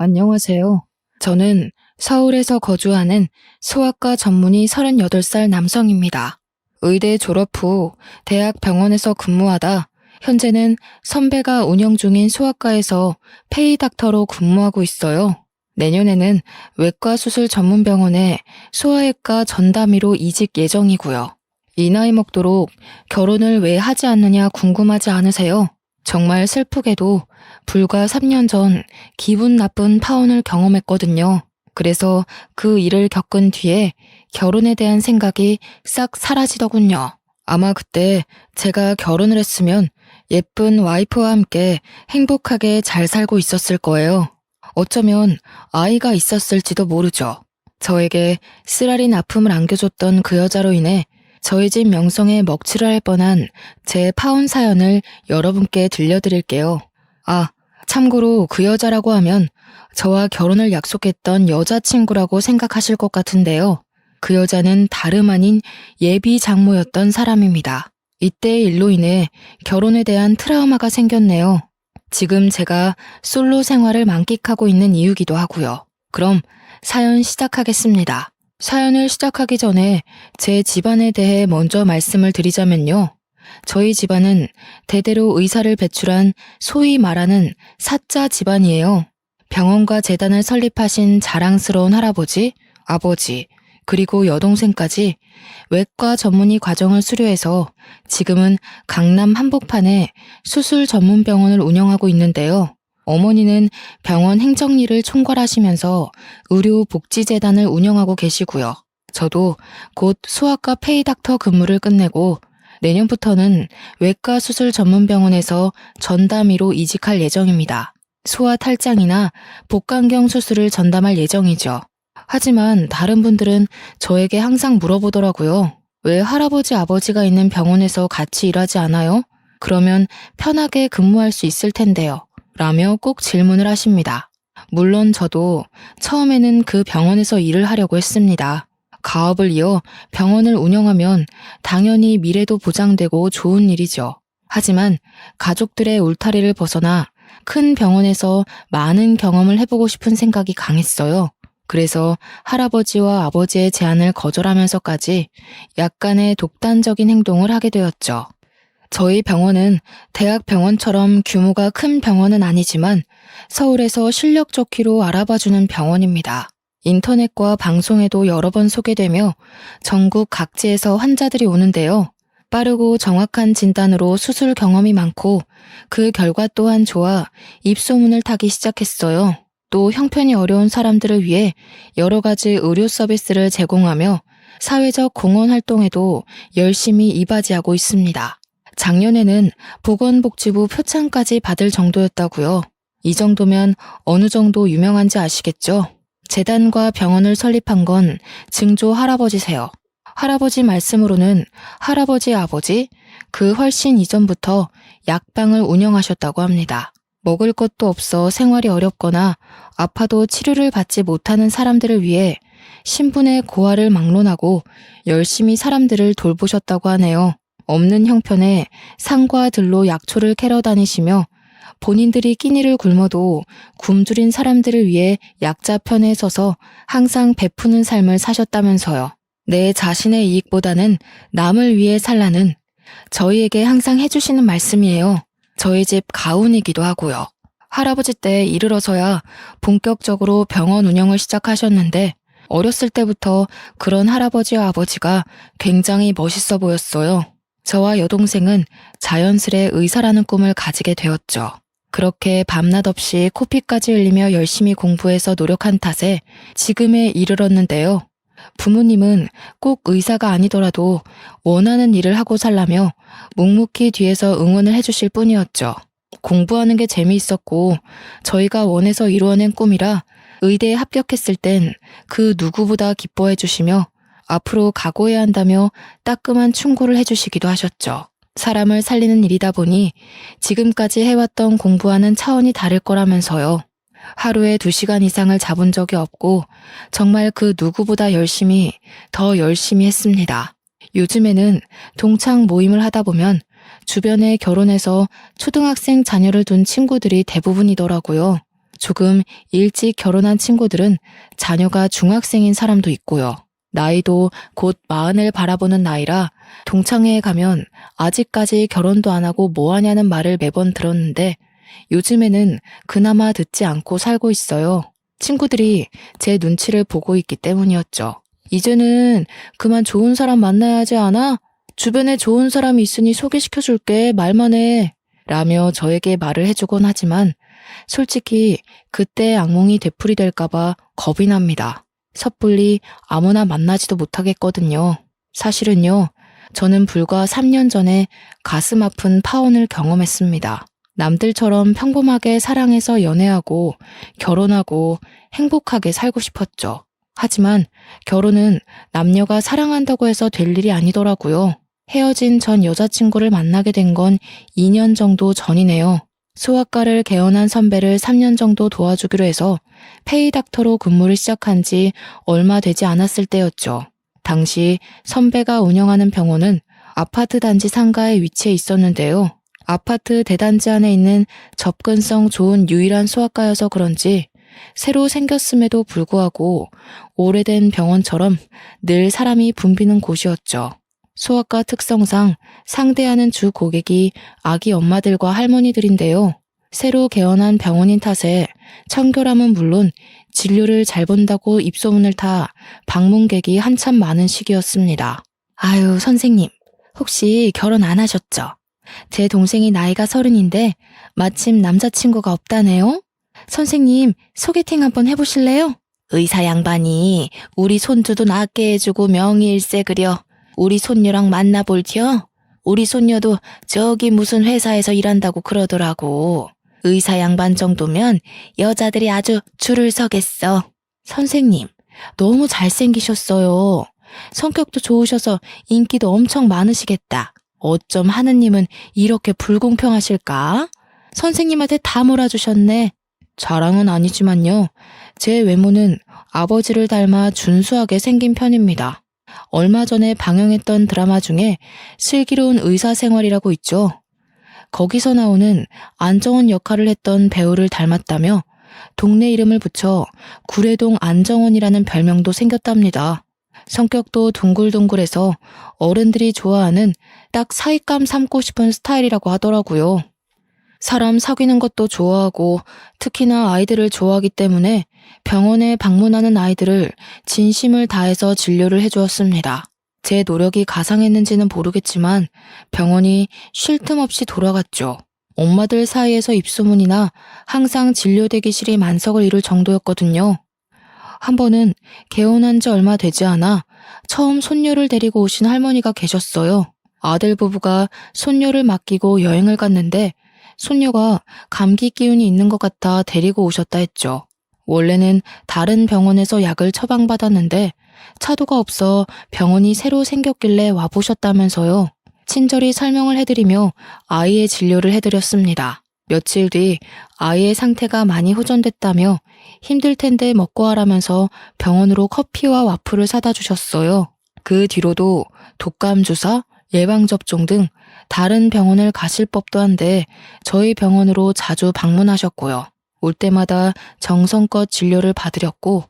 안녕하세요. 저는 서울에서 거주하는 소아과 전문의 38살 남성입니다. 의대 졸업 후 대학 병원에서 근무하다 현재는 선배가 운영 중인 소아과에서 페이닥터로 근무하고 있어요. 내년에는 외과 수술 전문 병원에 소아외과 전담의로 이직 예정이고요. 이 나이 먹도록 결혼을 왜 하지 않느냐 궁금하지 않으세요? 정말 슬프게도 불과 3년 전 기분 나쁜 파혼을 경험했거든요. 그래서 그 일을 겪은 뒤에 결혼에 대한 생각이 싹 사라지더군요. 아마 그때 제가 결혼을 했으면 예쁜 와이프와 함께 행복하게 잘 살고 있었을 거예요. 어쩌면 아이가 있었을지도 모르죠. 저에게 쓰라린 아픔을 안겨줬던 그 여자로 인해 저희 집 명성에 먹칠을 할 뻔한 제 파혼 사연을 여러분께 들려드릴게요. 참고로 그 여자라고 하면 저와 결혼을 약속했던 여자친구라고 생각하실 것 같은데요. 그 여자는 다름 아닌 예비 장모였던 사람입니다. 이때의 일로 인해 결혼에 대한 트라우마가 생겼네요. 지금 제가 솔로 생활을 만끽하고 있는 이유기도 하고요. 그럼 사연 시작하겠습니다. 사연을 시작하기 전에 제 집안에 대해 먼저 말씀을 드리자면요. 저희 집안은 대대로 의사를 배출한 소위 말하는 사자 집안이에요. 병원과 재단을 설립하신 자랑스러운 할아버지, 아버지, 그리고 여동생까지 외과 전문의 과정을 수료해서 지금은 강남 한복판에 수술 전문 병원을 운영하고 있는데요. 어머니는 병원 행정일을 총괄하시면서 의료복지재단을 운영하고 계시고요. 저도 곧 소아과 페이닥터 근무를 끝내고 내년부터는 외과 수술 전문 병원에서 전담의로 이직할 예정입니다. 소아 탈장이나 복강경 수술을 전담할 예정이죠. 하지만 다른 분들은 저에게 항상 물어보더라고요. 왜 할아버지, 아버지가 있는 병원에서 같이 일하지 않아요? 그러면 편하게 근무할 수 있을 텐데요. 라며 꼭 질문을 하십니다. 물론 저도 처음에는 그 병원에서 일을 하려고 했습니다. 가업을 이어 병원을 운영하면 당연히 미래도 보장되고 좋은 일이죠. 하지만 가족들의 울타리를 벗어나 큰 병원에서 많은 경험을 해보고 싶은 생각이 강했어요. 그래서 할아버지와 아버지의 제안을 거절하면서까지 약간의 독단적인 행동을 하게 되었죠. 저희 병원은 대학 병원처럼 규모가 큰 병원은 아니지만 서울에서 실력 좋기로 알아봐주는 병원입니다. 인터넷과 방송에도 여러 번 소개되며 전국 각지에서 환자들이 오는데요. 빠르고 정확한 진단으로 수술 경험이 많고 그 결과 또한 좋아 입소문을 타기 시작했어요. 또 형편이 어려운 사람들을 위해 여러 가지 의료 서비스를 제공하며 사회적 공헌 활동에도 열심히 이바지하고 있습니다. 작년에는 보건복지부 표창까지 받을 정도였다고요. 이 정도면 어느 정도 유명한지 아시겠죠? 재단과 병원을 설립한 건 증조 할아버지세요. 할아버지 말씀으로는 할아버지 아버지, 그 훨씬 이전부터 약방을 운영하셨다고 합니다. 먹을 것도 없어 생활이 어렵거나 아파도 치료를 받지 못하는 사람들을 위해 신분의 고하를 막론하고 열심히 사람들을 돌보셨다고 하네요. 없는 형편에 산과 들로 약초를 캐러 다니시며 본인들이 끼니를 굶어도 굶주린 사람들을 위해 약자 편에 서서 항상 베푸는 삶을 사셨다면서요. 내 자신의 이익보다는 남을 위해 살라는 저희에게 항상 해주시는 말씀이에요. 저희 집 가훈이기도 하고요. 할아버지 때 이르러서야 본격적으로 병원 운영을 시작하셨는데 어렸을 때부터 그런 할아버지와 아버지가 굉장히 멋있어 보였어요. 저와 여동생은 자연스레 의사라는 꿈을 가지게 되었죠. 그렇게 밤낮 없이 코피까지 흘리며 열심히 공부해서 노력한 탓에 지금에 이르렀는데요. 부모님은 꼭 의사가 아니더라도 원하는 일을 하고 살라며 묵묵히 뒤에서 응원을 해주실 뿐이었죠. 공부하는 게 재미있었고 저희가 원해서 이루어낸 꿈이라 의대에 합격했을 땐 그 누구보다 기뻐해 주시며 앞으로 각오해야 한다며 따끔한 충고를 해주시기도 하셨죠. 사람을 살리는 일이다 보니 지금까지 해왔던 공부와는 차원이 다를 거라면서요. 하루에 2시간 이상을 잡은 적이 없고 정말 그 누구보다 더 열심히 했습니다. 요즘에는 동창 모임을 하다 보면 주변에 결혼해서 초등학생 자녀를 둔 친구들이 대부분이더라고요. 조금 일찍 결혼한 친구들은 자녀가 중학생인 사람도 있고요. 나이도 곧 40을 바라보는 나이라 동창회에 가면 아직까지 결혼도 안 하고 뭐 하냐는 말을 매번 들었는데 요즘에는 그나마 듣지 않고 살고 있어요. 친구들이 제 눈치를 보고 있기 때문이었죠. 이제는 그만 좋은 사람 만나야 하지 않아? 주변에 좋은 사람이 있으니 소개시켜줄게. 말만 해. 라며 저에게 말을 해주곤 하지만 솔직히 그때 악몽이 되풀이 될까봐 겁이 납니다. 섣불리 아무나 만나지도 못하겠거든요. 사실은요, 저는 불과 3년 전에 가슴 아픈 파혼을 경험했습니다. 남들처럼 평범하게 사랑해서 연애하고 결혼하고 행복하게 살고 싶었죠. 하지만 결혼은 남녀가 사랑한다고 해서 될 일이 아니더라고요. 헤어진 전 여자친구를 만나게 된 건 2년 정도 전이네요. 소아과를 개원한 선배를 3년 정도 도와주기로 해서 페이닥터로 근무를 시작한 지 얼마 되지 않았을 때였죠. 당시 선배가 운영하는 병원은 아파트 단지 상가에 위치해 있었는데요. 아파트 대단지 안에 있는 접근성 좋은 유일한 소아과여서 그런지 새로 생겼음에도 불구하고 오래된 병원처럼 늘 사람이 붐비는 곳이었죠. 소아과 특성상 상대하는 주 고객이 아기 엄마들과 할머니들인데요. 새로 개원한 병원인 탓에 청결함은 물론 진료를 잘 본다고 입소문을 타 방문객이 한참 많은 시기였습니다. 아유, 선생님, 혹시 결혼 안 하셨죠? 제 동생이 나이가 30인데 마침 남자친구가 없다네요? 선생님, 소개팅 한번 해보실래요? 의사 양반이 우리 손주도 낫게 해주고 명의일세 그려 우리 손녀랑 만나볼티요? 우리 손녀도 저기 무슨 회사에서 일한다고 그러더라고. 의사 양반 정도면 여자들이 아주 줄을 서겠어. 선생님, 너무 잘생기셨어요. 성격도 좋으셔서 인기도 엄청 많으시겠다. 어쩜 하느님은 이렇게 불공평하실까? 선생님한테 다 몰아주셨네. 자랑은 아니지만요. 제 외모는 아버지를 닮아 준수하게 생긴 편입니다. 얼마 전에 방영했던 드라마 중에 슬기로운 의사생활이라고 있죠. 거기서 나오는 안정원 역할을 했던 배우를 닮았다며 동네 이름을 붙여 구례동 안정원이라는 별명도 생겼답니다. 성격도 둥글둥글해서 어른들이 좋아하는 딱 사윗감 삼고 싶은 스타일이라고 하더라고요. 사람 사귀는 것도 좋아하고 특히나 아이들을 좋아하기 때문에 병원에 방문하는 아이들을 진심을 다해서 진료를 해주었습니다. 제 노력이 가상했는지는 모르겠지만 병원이 쉴 틈 없이 돌아갔죠. 엄마들 사이에서 입소문이나 항상 진료 대기실이 만석을 이룰 정도였거든요. 한 번은 개원한 지 얼마 되지 않아 처음 손녀를 데리고 오신 할머니가 계셨어요. 아들 부부가 손녀를 맡기고 여행을 갔는데 손녀가 감기 기운이 있는 것 같아 데리고 오셨다 했죠. 원래는 다른 병원에서 약을 처방받았는데 차도가 없어 병원이 새로 생겼길래 와보셨다면서요. 친절히 설명을 해드리며 아이의 진료를 해드렸습니다. 며칠 뒤 아이의 상태가 많이 호전됐다며 힘들 텐데 먹고 하라면서 병원으로 커피와 와플을 사다 주셨어요. 그 뒤로도 독감 주사, 예방접종 등 다른 병원을 가실 법도 한데 저희 병원으로 자주 방문하셨고요. 올 때마다 정성껏 진료를 받으렸고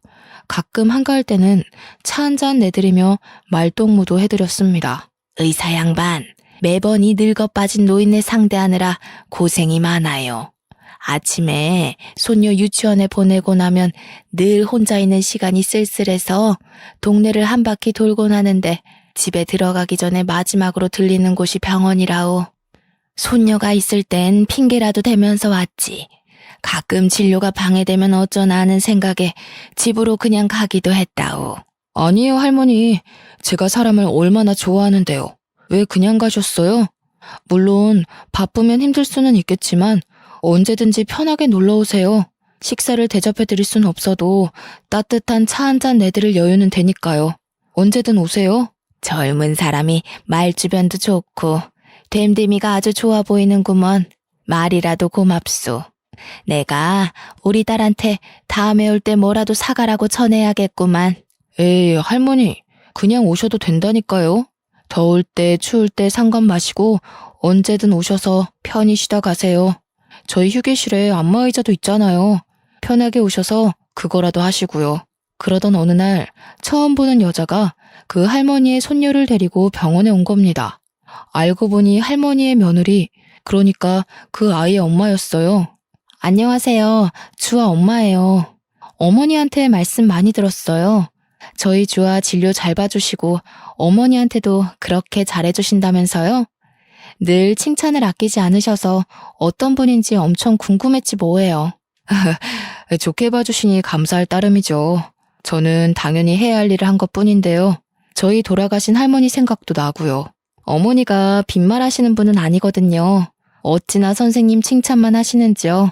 가끔 한가할 때는 차 한 잔 내드리며 말동무도 해드렸습니다. 의사 양반, 매번 이 늙어 빠진 노인네 상대하느라 고생이 많아요. 아침에 손녀 유치원에 보내고 나면 늘 혼자 있는 시간이 쓸쓸해서 동네를 한 바퀴 돌곤 하는데 집에 들어가기 전에 마지막으로 들리는 곳이 병원이라오. 손녀가 있을 땐 핑계라도 대면서 왔지. 가끔 진료가 방해되면 어쩌나 하는 생각에 집으로 그냥 가기도 했다오. 아니에요, 할머니. 제가 사람을 얼마나 좋아하는데요. 왜 그냥 가셨어요? 물론 바쁘면 힘들 수는 있겠지만 언제든지 편하게 놀러 오세요. 식사를 대접해 드릴 순 없어도 따뜻한 차 한 잔 내드릴 여유는 되니까요. 언제든 오세요. 젊은 사람이 말주변도 좋고 됨됨이가 아주 좋아 보이는구먼. 말이라도 고맙소. 내가 우리 딸한테 다음에 올 때 뭐라도 사가라고 전해야겠구만. 에이, 할머니, 그냥 오셔도 된다니까요. 더울 때 추울 때 상관 마시고 언제든 오셔서 편히 쉬다 가세요. 저희 휴게실에 안마의자도 있잖아요. 편하게 오셔서 그거라도 하시고요. 그러던 어느 날 처음 보는 여자가 그 할머니의 손녀를 데리고 병원에 온 겁니다. 알고 보니 할머니의 며느리, 그러니까 그 아이의 엄마였어요. 안녕하세요. 주아 엄마예요. 어머니한테 말씀 많이 들었어요. 저희 주아 진료 잘 봐주시고 어머니한테도 그렇게 잘해주신다면서요? 늘 칭찬을 아끼지 않으셔서 어떤 분인지 엄청 궁금했지 뭐예요. 좋게 봐주시니 감사할 따름이죠. 저는 당연히 해야 할 일을 한 것뿐인데요. 저희 돌아가신 할머니 생각도 나고요. 어머니가 빈말하시는 분은 아니거든요. 어찌나 선생님 칭찬만 하시는지요.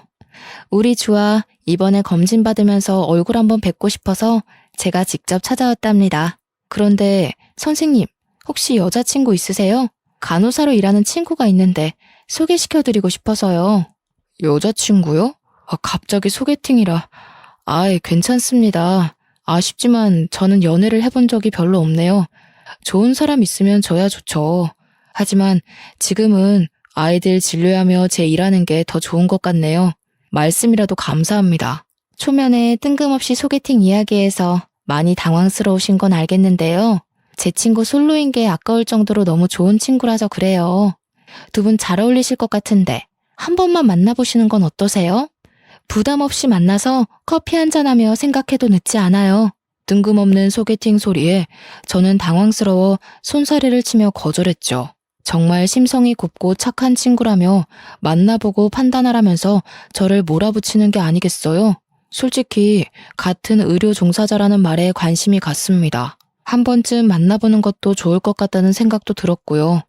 우리 주아 이번에 검진 받으면서 얼굴 한번 뵙고 싶어서 제가 직접 찾아왔답니다. 그런데 선생님, 혹시 여자친구 있으세요? 간호사로 일하는 친구가 있는데 소개시켜드리고 싶어서요. 여자친구요? 갑자기 소개팅이라. 아이, 괜찮습니다. 아쉽지만 저는 연애를 해본 적이 별로 없네요. 좋은 사람 있으면 저야 좋죠. 하지만 지금은 아이들 진료하며 제 일하는 게 더 좋은 것 같네요. 말씀이라도 감사합니다. 초면에 뜬금없이 소개팅 이야기에서 많이 당황스러우신 건 알겠는데요. 제 친구 솔로인 게 아까울 정도로 너무 좋은 친구라서 그래요. 두 분 잘 어울리실 것 같은데 한 번만 만나보시는 건 어떠세요? 부담 없이 만나서 커피 한잔하며 생각해도 늦지 않아요. 뜬금없는 소개팅 소리에 저는 당황스러워 손사래를 치며 거절했죠. 정말 심성이 곱고 착한 친구라며 만나보고 판단하라면서 저를 몰아붙이는 게 아니겠어요? 솔직히 같은 의료 종사자라는 말에 관심이 갔습니다. 한 번쯤 만나보는 것도 좋을 것 같다는 생각도 들었고요.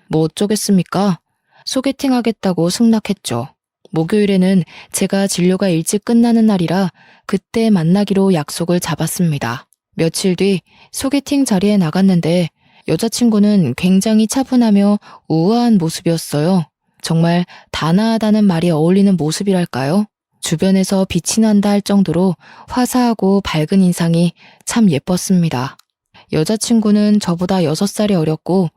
뭐 어쩌겠습니까? 소개팅 하겠다고 승낙했죠. 목요일에는 제가 진료가 일찍 끝나는 날이라 그때 만나기로 약속을 잡았습니다. 며칠 뒤 소개팅 자리에 나갔는데 여자친구는 굉장히 차분하며 우아한 모습이었어요. 정말 단아하다는 말이 어울리는 모습이랄까요? 주변에서 빛이 난다 할 정도로 화사하고 밝은 인상이 참 예뻤습니다. 여자친구는 저보다 6살이 어렸고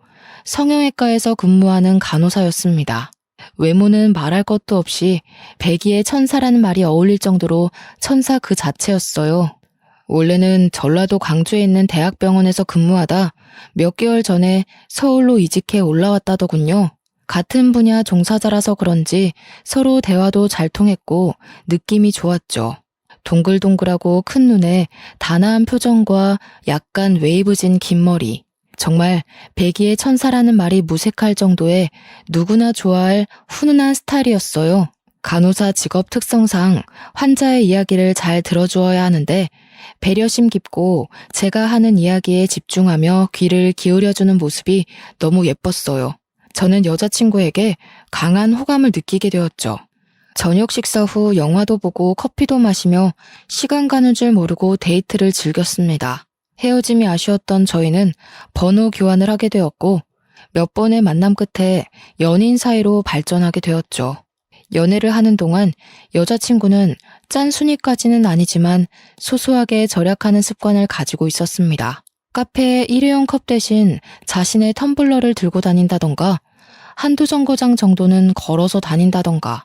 성형외과에서 근무하는 간호사였습니다. 외모는 말할 것도 없이 백이의 천사라는 말이 어울릴 정도로 천사 그 자체였어요. 원래는 전라도 광주에 있는 대학병원에서 근무하다 몇 개월 전에 서울로 이직해 올라왔다더군요. 같은 분야 종사자라서 그런지 서로 대화도 잘 통했고 느낌이 좋았죠. 동글동글하고 큰 눈에 단아한 표정과 약간 웨이브진 긴 머리. 정말 백이의 천사라는 말이 무색할 정도의 누구나 좋아할 훈훈한 스타일이었어요. 간호사 직업 특성상 환자의 이야기를 잘 들어주어야 하는데 배려심 깊고 제가 하는 이야기에 집중하며 귀를 기울여주는 모습이 너무 예뻤어요. 저는 여자친구에게 강한 호감을 느끼게 되었죠. 저녁 식사 후 영화도 보고 커피도 마시며 시간 가는 줄 모르고 데이트를 즐겼습니다. 헤어짐이 아쉬웠던 저희는 번호 교환을 하게 되었고 몇 번의 만남 끝에 연인 사이로 발전하게 되었죠. 연애를 하는 동안 여자친구는 짠순이까지는 아니지만 소소하게 절약하는 습관을 가지고 있었습니다. 카페에 일회용 컵 대신 자신의 텀블러를 들고 다닌다던가 한두 정거장 정도는 걸어서 다닌다던가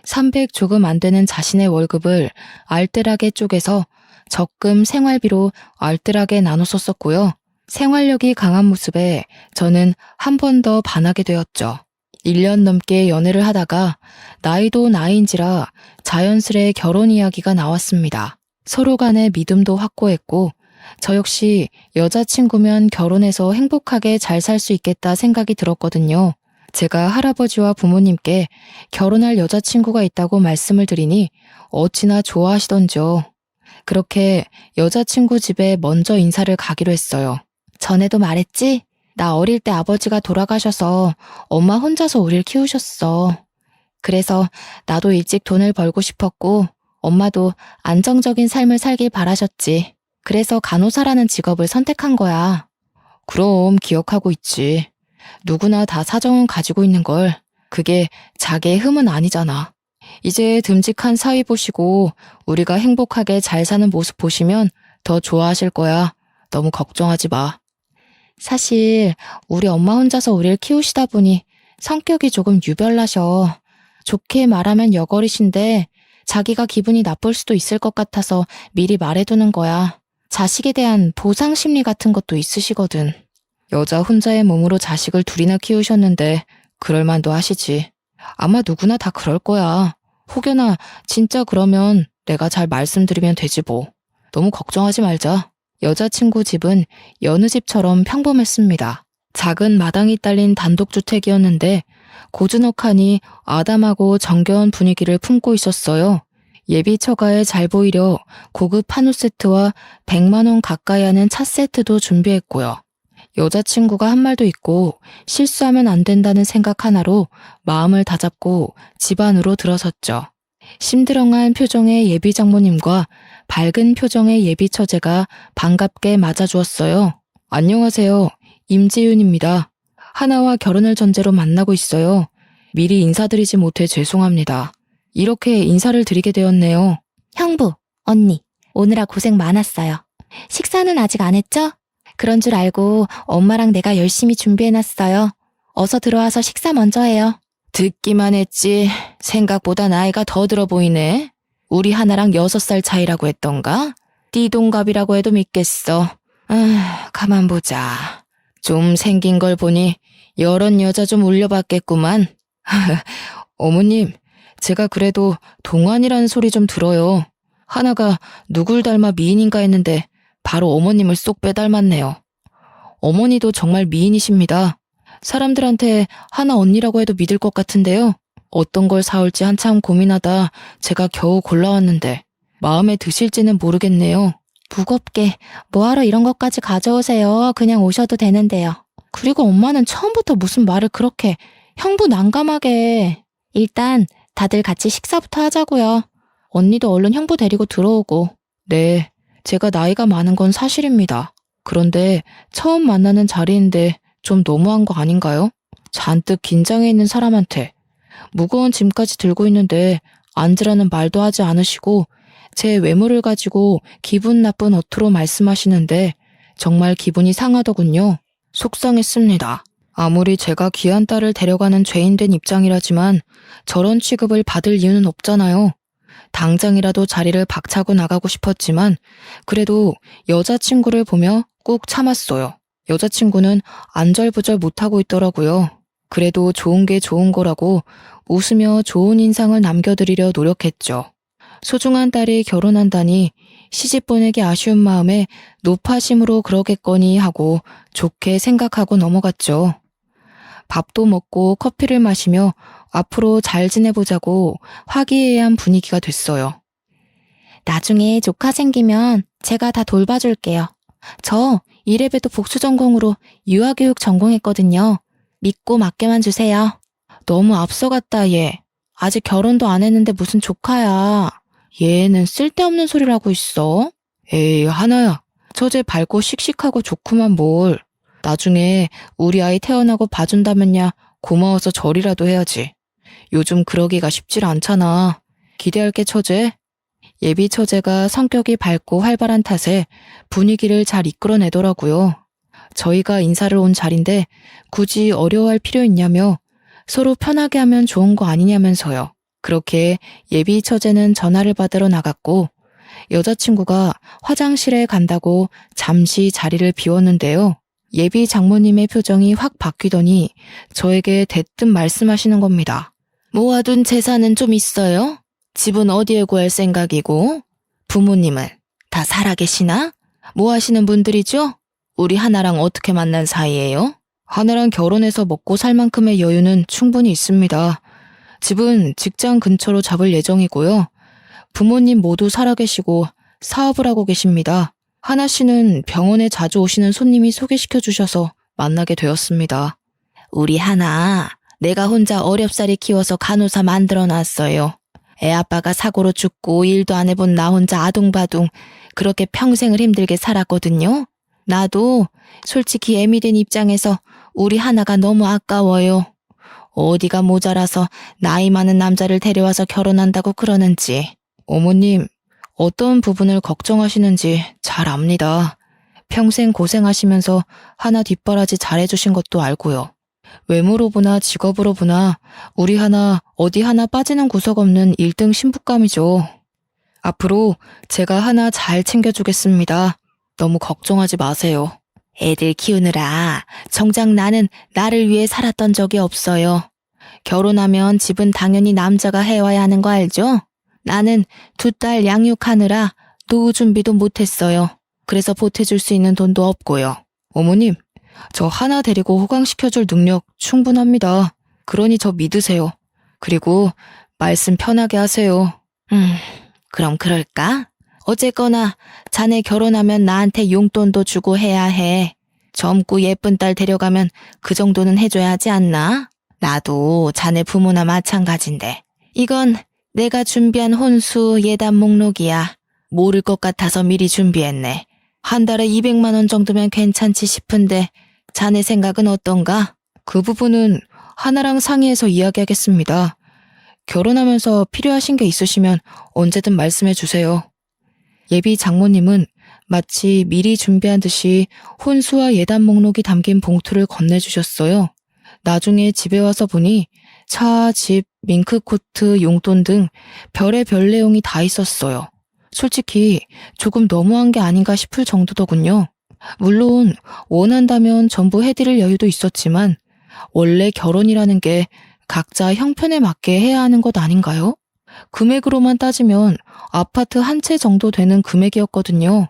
300 조금 안 되는 자신의 월급을 알뜰하게 쪼개서 적금 생활비로 알뜰하게 나눠 썼었고요. 생활력이 강한 모습에 저는 한 번 더 반하게 되었죠. 1년 넘게 연애를 하다가 나이도 나이인지라 자연스레 결혼 이야기가 나왔습니다. 서로 간의 믿음도 확고했고 저 역시 여자친구면 결혼해서 행복하게 잘 살 수 있겠다 생각이 들었거든요. 제가 할아버지와 부모님께 결혼할 여자친구가 있다고 말씀을 드리니 어찌나 좋아하시던지요. 그렇게 여자친구 집에 먼저 인사를 가기로 했어요. 전에도 말했지? 나 어릴 때 아버지가 돌아가셔서 엄마 혼자서 우릴 키우셨어. 그래서 나도 일찍 돈을 벌고 싶었고 엄마도 안정적인 삶을 살길 바라셨지. 그래서 간호사라는 직업을 선택한 거야. 그럼 기억하고 있지. 누구나 다 사정은 가지고 있는 걸. 그게 자기의 흠은 아니잖아. 이제 듬직한 사위 보시고 우리가 행복하게 잘 사는 모습 보시면 더 좋아하실 거야. 너무 걱정하지 마. 사실 우리 엄마 혼자서 우리를 키우시다 보니 성격이 조금 유별나셔. 좋게 말하면 여걸이신데 자기가 기분이 나쁠 수도 있을 것 같아서 미리 말해두는 거야. 자식에 대한 보상 심리 같은 것도 있으시거든. 여자 혼자의 몸으로 자식을 둘이나 키우셨는데 그럴 만도 하시지. 아마 누구나 다 그럴 거야. 혹여나 진짜 그러면 내가 잘 말씀드리면 되지 뭐. 너무 걱정하지 말자. 여자친구 집은 여느 집처럼 평범했습니다. 작은 마당이 딸린 단독주택이었는데 고즈넉하니 아담하고 정겨운 분위기를 품고 있었어요. 예비 처가에 잘 보이려 고급 한우 세트와 100만 원 가까이 하는 차 세트도 준비했고요. 여자친구가 한 말도 있고 실수하면 안 된다는 생각 하나로 마음을 다잡고 집 안으로 들어섰죠. 심드렁한 표정의 예비 장모님과 밝은 표정의 예비 처제가 반갑게 맞아주었어요. 안녕하세요. 임지윤입니다. 하나와 결혼을 전제로 만나고 있어요. 미리 인사드리지 못해 죄송합니다. 이렇게 인사를 드리게 되었네요. 형부, 언니, 오느라 고생 많았어요. 식사는 아직 안 했죠? 그런 줄 알고 엄마랑 내가 열심히 준비해놨어요. 어서 들어와서 식사 먼저 해요. 듣기만 했지 생각보다 나이가 더 들어 보이네. 우리 하나랑 6살 차이라고 했던가? 띠동갑이라고 해도 믿겠어. 가만 보자. 좀 생긴 걸 보니 여럿 여자 좀 울려봤겠구만. 어머님, 제가 그래도 동안이라는 소리 좀 들어요. 하나가 누굴 닮아 미인인가 했는데 바로 어머님을 쏙 빼닮았네요. 어머니도 정말 미인이십니다. 사람들한테 하나 언니라고 해도 믿을 것 같은데요. 어떤 걸 사올지 한참 고민하다 제가 겨우 골라왔는데 마음에 드실지는 모르겠네요. 무겁게 뭐하러 이런 것까지 가져오세요. 그냥 오셔도 되는데요. 그리고 엄마는 처음부터 무슨 말을 그렇게 형부 난감하게. 일단 다들 같이 식사부터 하자고요. 언니도 얼른 형부 데리고 들어오고. 네, 제가 나이가 많은 건 사실입니다. 그런데 처음 만나는 자리인데 좀 너무한 거 아닌가요? 잔뜩 긴장해 있는 사람한테 무거운 짐까지 들고 있는데 앉으라는 말도 하지 않으시고 제 외모를 가지고 기분 나쁜 어투로 말씀하시는데 정말 기분이 상하더군요. 속상했습니다. 아무리 제가 귀한 딸을 데려가는 죄인된 입장이라지만 저런 취급을 받을 이유는 없잖아요. 당장이라도 자리를 박차고 나가고 싶었지만 그래도 여자친구를 보며 꾹 참았어요. 여자친구는 안절부절 못하고 있더라고요. 그래도 좋은 게 좋은 거라고 웃으며 좋은 인상을 남겨드리려 노력했죠. 소중한 딸이 결혼한다니 시집 보내기 아쉬운 마음에 노파심으로 그러겠거니 하고 좋게 생각하고 넘어갔죠. 밥도 먹고 커피를 마시며 앞으로 잘 지내보자고 화기애애한 분위기가 됐어요. 나중에 조카 생기면 제가 다 돌봐줄게요. 저 이래봬도 복수전공으로 유아교육 전공했거든요. 믿고 맡겨만 주세요. 너무 앞서갔다 얘. 아직 결혼도 안 했는데 무슨 조카야. 얘는 쓸데없는 소리를 하고 있어. 에이 하나야. 처제 밝고 씩씩하고 좋구만 뭘. 나중에 우리 아이 태어나고 봐준다면야 고마워서 절이라도 해야지. 요즘 그러기가 쉽질 않잖아. 기대할게 처제. 예비 처제가 성격이 밝고 활발한 탓에 분위기를 잘 이끌어내더라고요. 저희가 인사를 온 자리인데 굳이 어려워할 필요 있냐며 서로 편하게 하면 좋은 거 아니냐면서요. 그렇게 예비 처제는 전화를 받으러 나갔고 여자친구가 화장실에 간다고 잠시 자리를 비웠는데요. 예비 장모님의 표정이 확 바뀌더니 저에게 대뜸 말씀하시는 겁니다. 모아둔 재산은 좀 있어요? 집은 어디에 구할 생각이고? 부모님은 다 살아계시나? 뭐 하시는 분들이죠? 우리 하나랑 어떻게 만난 사이예요? 하나랑 결혼해서 먹고 살 만큼의 여유는 충분히 있습니다. 집은 직장 근처로 잡을 예정이고요. 부모님 모두 살아계시고 사업을 하고 계십니다. 하나 씨는 병원에 자주 오시는 손님이 소개시켜 주셔서 만나게 되었습니다. 우리 하나, 내가 혼자 어렵사리 키워서 간호사 만들어 놨어요. 애 아빠가 사고로 죽고 일도 안 해본 나 혼자 아둥바둥 그렇게 평생을 힘들게 살았거든요. 나도 솔직히 애미 된 입장에서 우리 하나가 너무 아까워요. 어디가 모자라서 나이 많은 남자를 데려와서 결혼한다고 그러는지. 어머님, 어떤 부분을 걱정하시는지 잘 압니다. 평생 고생하시면서 하나 뒷바라지 잘해주신 것도 알고요. 외모로 보나 직업으로 보나 우리 하나 어디 하나 빠지는 구석 없는 1등 신부감이죠. 앞으로 제가 하나 잘 챙겨주겠습니다. 너무 걱정하지 마세요. 애들 키우느라 정작 나는 나를 위해 살았던 적이 없어요. 결혼하면 집은 당연히 남자가 해와야 하는 거 알죠? 나는 2딸 양육하느라 노후 준비도 못했어요. 그래서 보태줄 수 있는 돈도 없고요. 어머님, 저 하나 데리고 호강시켜줄 능력 충분합니다. 그러니 저 믿으세요. 그리고 말씀 편하게 하세요. 그럼 그럴까? 어쨌거나 자네 결혼하면 나한테 용돈도 주고 해야 해. 젊고 예쁜 딸 데려가면 그 정도는 해줘야 하지 않나? 나도 자네 부모나 마찬가지인데. 이건 내가 준비한 혼수 예단 목록이야. 모를 것 같아서 미리 준비했네. 한 달에 200만 원 정도면 괜찮지 싶은데 자네 생각은 어떤가? 그 부분은 하나랑 상의해서 이야기하겠습니다. 결혼하면서 필요하신 게 있으시면 언제든 말씀해 주세요. 예비 장모님은 마치 미리 준비한 듯이 혼수와 예단 목록이 담긴 봉투를 건네주셨어요. 나중에 집에 와서 보니 차, 집, 밍크코트, 용돈 등 별의별 내용이 다 있었어요. 솔직히 조금 너무한 게 아닌가 싶을 정도더군요. 물론 원한다면 전부 해드릴 여유도 있었지만 원래 결혼이라는 게 각자 형편에 맞게 해야 하는 것 아닌가요? 금액으로만 따지면 아파트 한 채 정도 되는 금액이었거든요.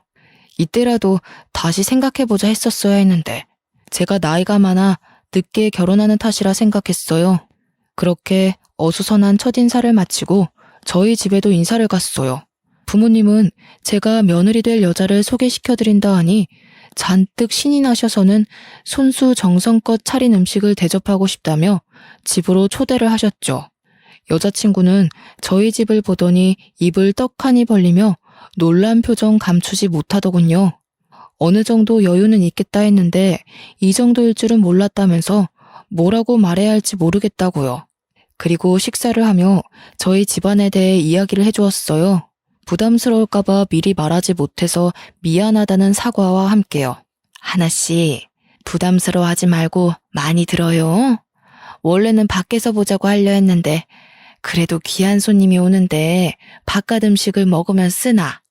이때라도 다시 생각해보자 했었어야 했는데 제가 나이가 많아 늦게 결혼하는 탓이라 생각했어요. 그렇게 어수선한 첫인사를 마치고 저희 집에도 인사를 갔어요. 부모님은 제가 며느리 될 여자를 소개시켜드린다 하니 잔뜩 신이 나셔서는 손수 정성껏 차린 음식을 대접하고 싶다며 집으로 초대를 하셨죠. 여자친구는 저희 집을 보더니 입을 떡하니 벌리며 놀란 표정 감추지 못하더군요. 어느 정도 여유는 있겠다 했는데 이 정도일 줄은 몰랐다면서 뭐라고 말해야 할지 모르겠다고요. 그리고 식사를 하며 저희 집안에 대해 이야기를 해주었어요. 부담스러울까봐 미리 말하지 못해서 미안하다는 사과와 함께요. 하나씨, 부담스러워하지 말고 많이 들어요. 원래는 밖에서 보자고 하려 했는데 그래도 귀한 손님이 오는데 바깥 음식을 먹으면 쓰나.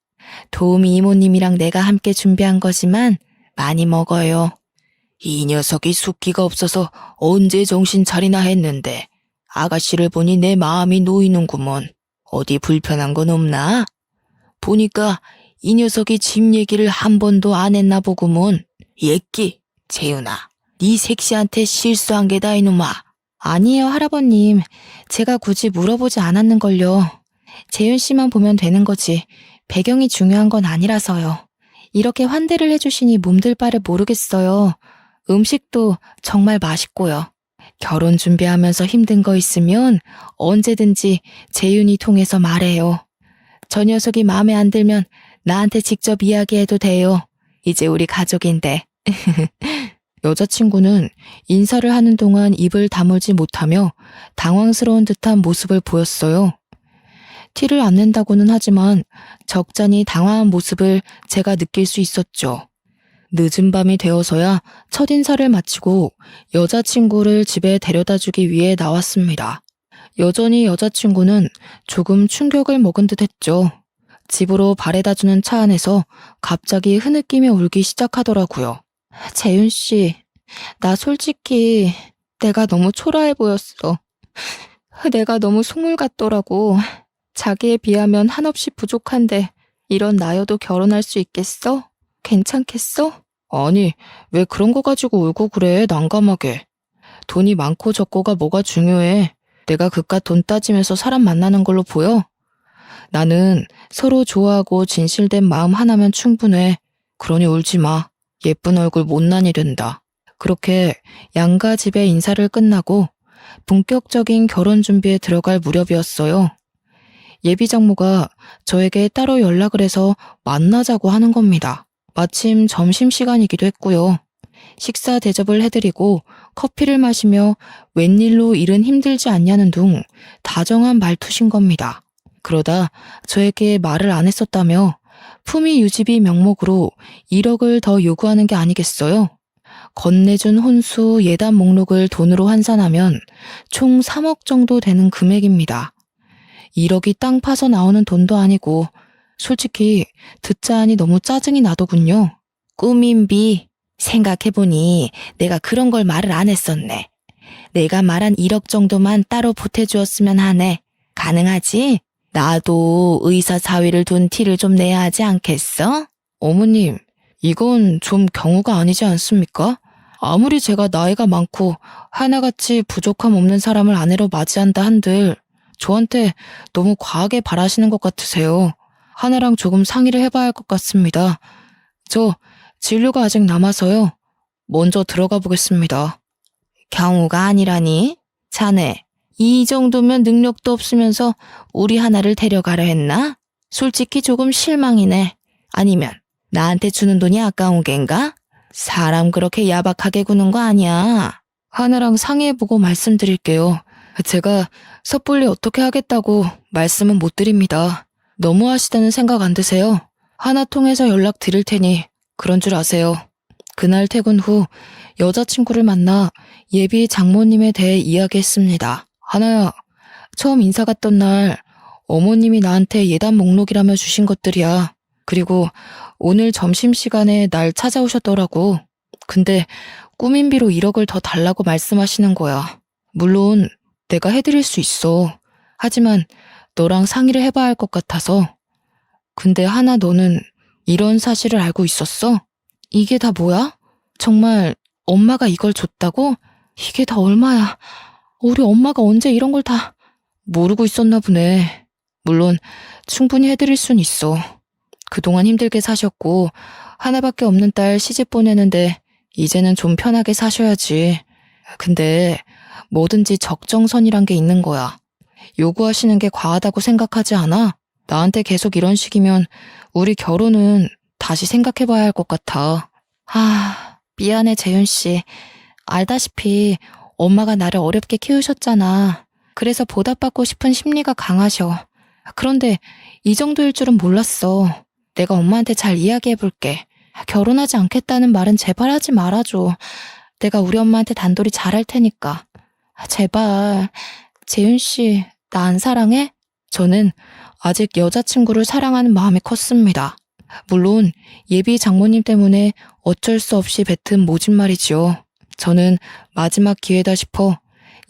도우미 이모님이랑 내가 함께 준비한 거지만 많이 먹어요. 이 녀석이 숫기가 없어서 언제 정신 차리나 했는데 아가씨를 보니 내 마음이 놓이는구먼. 어디 불편한 건 없나? 보니까 이 녀석이 집 얘기를 한 번도 안 했나 보구먼. 예끼, 재윤아, 네 색시한테 실수한 게다 이놈아. 아니에요, 할아버님. 제가 굳이 물어보지 않았는걸요. 재윤 씨만 보면 되는 거지. 배경이 중요한 건 아니라서요. 이렇게 환대를 해주시니 몸둘 바를 모르겠어요. 음식도 정말 맛있고요. 결혼 준비하면서 힘든 거 있으면 언제든지 재윤이 통해서 말해요. 저 녀석이 마음에 안 들면 나한테 직접 이야기해도 돼요. 이제 우리 가족인데. 여자친구는 인사를 하는 동안 입을 다물지 못하며 당황스러운 듯한 모습을 보였어요. 티를 안 낸다고는 하지만 적잖이 당황한 모습을 제가 느낄 수 있었죠. 늦은 밤이 되어서야 첫인사를 마치고 여자친구를 집에 데려다주기 위해 나왔습니다. 여전히 여자친구는 조금 충격을 먹은 듯 했죠. 집으로 바래다주는 차 안에서 갑자기 흐느끼며 울기 시작하더라고요. 재윤 씨, 나 솔직히 내가 너무 초라해 보였어. 내가 너무 속물 같더라고. 자기에 비하면 한없이 부족한데 이런 나여도 결혼할 수 있겠어? 괜찮겠어? 아니, 왜 그런 거 가지고 울고 그래, 난감하게. 돈이 많고 적고가 뭐가 중요해. 내가 그깟 돈 따지면서 사람 만나는 걸로 보여? 나는 서로 좋아하고 진실된 마음 하나면 충분해. 그러니 울지 마. 예쁜 얼굴 못난이 된다. 그렇게 양가 집에 인사를 끝나고 본격적인 결혼 준비에 들어갈 무렵이었어요. 예비 장모가 저에게 따로 연락을 해서 만나자고 하는 겁니다. 마침 점심시간이기도 했고요. 식사 대접을 해드리고 커피를 마시며 웬일로 일은 힘들지 않냐는 둥 다정한 말투신 겁니다. 그러다 저에게 말을 안 했었다며 품위 유지비 명목으로 1억을 더 요구하는 게 아니겠어요? 건네준 혼수 예단 목록을 돈으로 환산하면 총 3억 정도 되는 금액입니다. 1억이 땅 파서 나오는 돈도 아니고 솔직히 듣자 하니 너무 짜증이 나더군요. 꾸민비, 생각해보니 내가 그런 걸 말을 안 했었네. 내가 말한 1억 정도만 따로 보태주었으면 하네. 가능하지? 나도 의사 사위를 둔 티를 좀 내야 하지 않겠어? 어머님, 이건 좀 경우가 아니지 않습니까? 아무리 제가 나이가 많고 하나같이 부족함 없는 사람을 아내로 맞이한다 한들 저한테 너무 과하게 바라시는 것 같으세요. 하나랑 조금 상의를 해봐야 할 것 같습니다. 저 진료가 아직 남아서요. 먼저 들어가 보겠습니다. 경우가 아니라니? 자네, 이 정도면 능력도 없으면서 우리 하나를 데려가려 했나? 솔직히 조금 실망이네. 아니면 나한테 주는 돈이 아까운 겐가? 사람 그렇게 야박하게 구는 거 아니야. 하나랑 상의해보고 말씀드릴게요. 제가 섣불리 어떻게 하겠다고 말씀은 못 드립니다. 너무하시다는 생각 안 드세요? 하나 통해서 연락 드릴 테니 그런 줄 아세요. 그날 퇴근 후 여자친구를 만나 예비 장모님에 대해 이야기했습니다. 하나야, 처음 인사 갔던 날 어머님이 나한테 예단 목록이라며 주신 것들이야. 그리고 오늘 점심시간에 날 찾아오셨더라고. 근데 꾸민비로 1억을 더 달라고 말씀하시는 거야. 물론 내가 해드릴 수 있어. 하지만 너랑 상의를 해봐야 할 것 같아서. 근데 하나 너는 이런 사실을 알고 있었어? 이게 다 뭐야? 정말 엄마가 이걸 줬다고? 이게 다 얼마야? 우리 엄마가 언제 이런 걸 다 모르고 있었나 보네. 물론 충분히 해드릴 순 있어. 그동안 힘들게 사셨고 하나밖에 없는 딸 시집 보내는데 이제는 좀 편하게 사셔야지. 근데 뭐든지 적정선이란 게 있는 거야. 요구하시는 게 과하다고 생각하지 않아? 나한테 계속 이런 식이면 우리 결혼은 다시 생각해봐야 할 것 같아. 미안해 재윤 씨. 알다시피 엄마가 나를 어렵게 키우셨잖아. 그래서 보답받고 싶은 심리가 강하셔. 그런데 이 정도일 줄은 몰랐어. 내가 엄마한테 잘 이야기해볼게. 결혼하지 않겠다는 말은 제발 하지 말아줘. 내가 우리 엄마한테 단돌이 잘할 테니까. 제발. 재윤 씨, 나 안 사랑해? 저는 아직 여자친구를 사랑하는 마음이 컸습니다. 물론 예비 장모님 때문에 어쩔 수 없이 뱉은 모진말이지요. 저는 마지막 기회다 싶어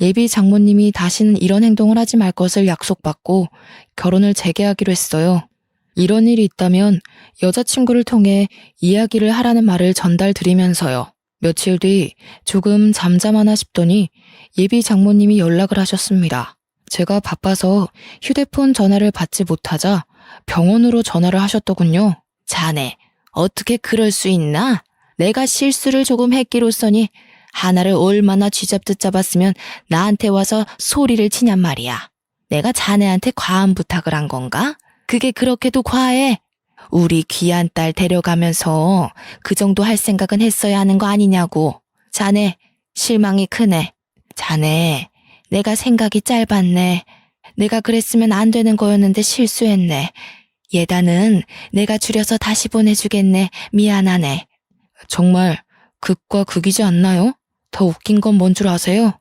예비 장모님이 다시는 이런 행동을 하지 말 것을 약속받고 결혼을 재개하기로 했어요. 이런 일이 있다면 여자친구를 통해 이야기를 하라는 말을 전달드리면서요. 며칠 뒤 조금 잠잠하나 싶더니 예비 장모님이 연락을 하셨습니다. 제가 바빠서 휴대폰 전화를 받지 못하자 병원으로 전화를 하셨더군요. 자네, 어떻게 그럴 수 있나? 내가 실수를 조금 했기로써니 하나를 얼마나 쥐잡듯 잡았으면 나한테 와서 소리를 치냔 말이야. 내가 자네한테 과한 부탁을 한 건가? 그게 그렇게도 과해? 우리 귀한 딸 데려가면서 그 정도 할 생각은 했어야 하는 거 아니냐고. 자네, 실망이 크네. 자네, 내가 생각이 짧았네. 내가 그랬으면 안 되는 거였는데 실수했네. 예단은 내가 줄여서 다시 보내주겠네. 미안하네. 정말 극과 극이지 않나요? 더 웃긴 건 뭔 줄 아세요?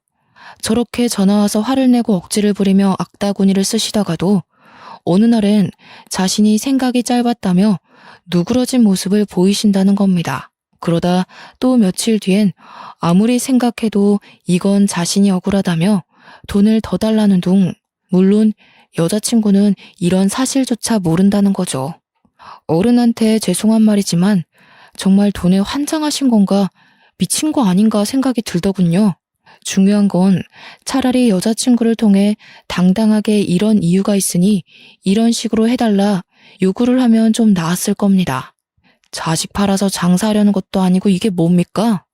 저렇게 전화와서 화를 내고 억지를 부리며 악다구니를 쓰시다가도 어느 날엔 자신이 생각이 짧았다며 누그러진 모습을 보이신다는 겁니다. 그러다 또 며칠 뒤엔 아무리 생각해도 이건 자신이 억울하다며 돈을 더 달라는 둥, 물론 여자친구는 이런 사실조차 모른다는 거죠. 어른한테 죄송한 말이지만 정말 돈에 환장하신 건가 미친 거 아닌가 생각이 들더군요. 중요한 건 차라리 여자친구를 통해 당당하게 이런 이유가 있으니 이런 식으로 해달라 요구를 하면 좀 나았을 겁니다. 자식 팔아서 장사하려는 것도 아니고 이게 뭡니까?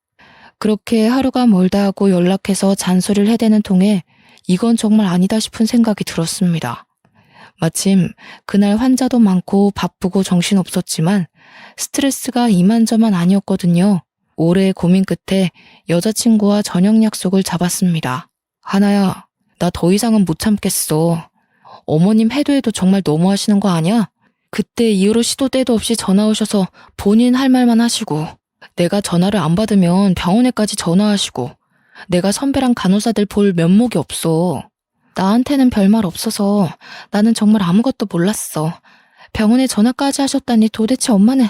그렇게 하루가 멀다 하고 연락해서 잔소리를 해대는 통에 이건 정말 아니다 싶은 생각이 들었습니다. 마침 그날 환자도 많고 바쁘고 정신없었지만 스트레스가 이만저만 아니었거든요. 오래의 고민 끝에 여자친구와 저녁 약속을 잡았습니다. 하나야, 나 더 이상은 못 참겠어. 어머님 해도 해도 정말 너무하시는 거 아니야? 그때 이후로 시도 때도 없이 전화 오셔서 본인 할 말만 하시고 내가 전화를 안 받으면 병원에까지 전화하시고 내가 선배랑 간호사들 볼 면목이 없어. 나한테는 별말 없어서 나는 정말 아무것도 몰랐어. 병원에 전화까지 하셨다니 도대체 엄마는...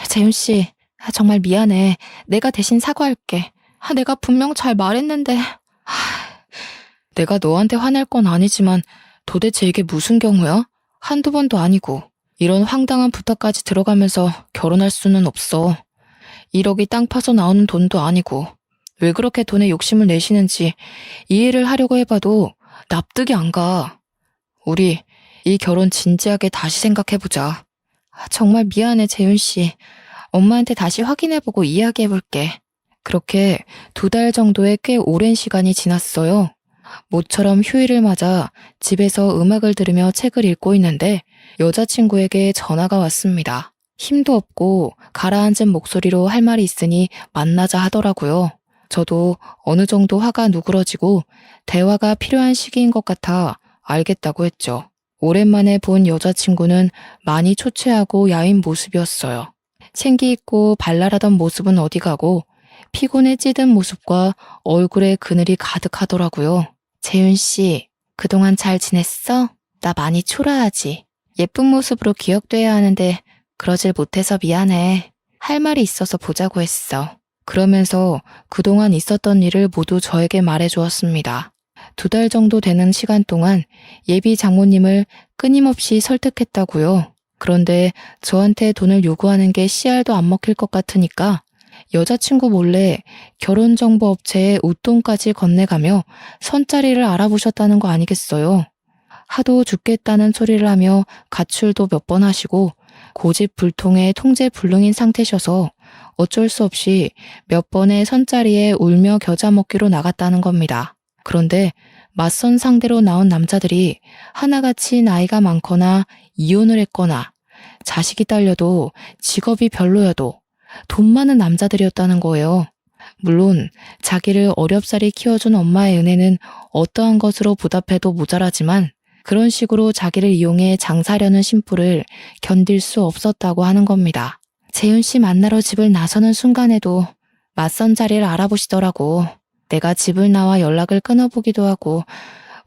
재윤 씨, 정말 미안해. 내가 대신 사과할게. 내가 분명 잘 말했는데... 내가 너한테 화낼 건 아니지만 도대체 이게 무슨 경우야? 한두 번도 아니고 이런 황당한 부탁까지 들어가면서 결혼할 수는 없어. 1억이 땅 파서 나오는 돈도 아니고 왜 그렇게 돈에 욕심을 내시는지 이해를 하려고 해봐도 납득이 안 가. 우리 이 결혼 진지하게 다시 생각해보자. 정말 미안해, 재윤 씨. 엄마한테 다시 확인해보고 이야기해볼게. 그렇게 2달 정도의 꽤 오랜 시간이 지났어요. 모처럼 휴일을 맞아 집에서 음악을 들으며 책을 읽고 있는데 여자친구에게 전화가 왔습니다. 힘도 없고 가라앉은 목소리로 할 말이 있으니 만나자 하더라고요. 저도 어느 정도 화가 누그러지고 대화가 필요한 시기인 것 같아 알겠다고 했죠. 오랜만에 본 여자친구는 많이 초췌하고 야윈 모습이었어요. 생기 있고 발랄하던 모습은 어디 가고 피곤에 찌든 모습과 얼굴에 그늘이 가득하더라고요. 재윤 씨, 그동안 잘 지냈어? 나 많이 초라하지. 예쁜 모습으로 기억돼야 하는데 그러질 못해서 미안해. 할 말이 있어서 보자고 했어. 그러면서 그동안 있었던 일을 모두 저에게 말해주었습니다. 2달 정도 되는 시간 동안 예비 장모님을 끊임없이 설득했다고요. 그런데 저한테 돈을 요구하는 게 씨알도 안 먹힐 것 같으니까 여자친구 몰래 결혼정보업체에 웃돈까지 건네가며 선자리를 알아보셨다는 거 아니겠어요? 하도 죽겠다는 소리를 하며 가출도 몇 번 하시고 고집불통에 통제불능인 상태셔서 어쩔 수 없이 몇 번의 선자리에 울며 겨자 먹기로 나갔다는 겁니다. 그런데 맞선 상대로 나온 남자들이 하나같이 나이가 많거나 이혼을 했거나 자식이 딸려도 직업이 별로여도 돈 많은 남자들이었다는 거예요. 물론 자기를 어렵사리 키워준 엄마의 은혜는 어떠한 것으로 보답해도 모자라지만 그런 식으로 자기를 이용해 장사려는 심부를 견딜 수 없었다고 하는 겁니다. 재윤 씨 만나러 집을 나서는 순간에도 맞선 자리를 알아보시더라고. 내가 집을 나와 연락을 끊어보기도 하고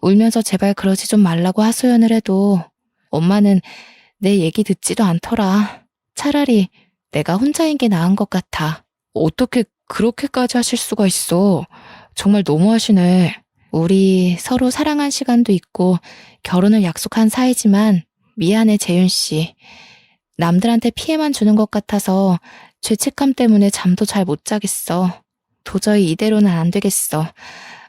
울면서 제발 그러지 좀 말라고 하소연을 해도 엄마는 내 얘기 듣지도 않더라. 차라리 내가 혼자인 게 나은 것 같아. 어떻게 그렇게까지 하실 수가 있어. 정말 너무하시네. 우리 서로 사랑한 시간도 있고 결혼을 약속한 사이지만 미안해, 재윤 씨. 남들한테 피해만 주는 것 같아서 죄책감 때문에 잠도 잘 못 자겠어. 도저히 이대로는 안 되겠어.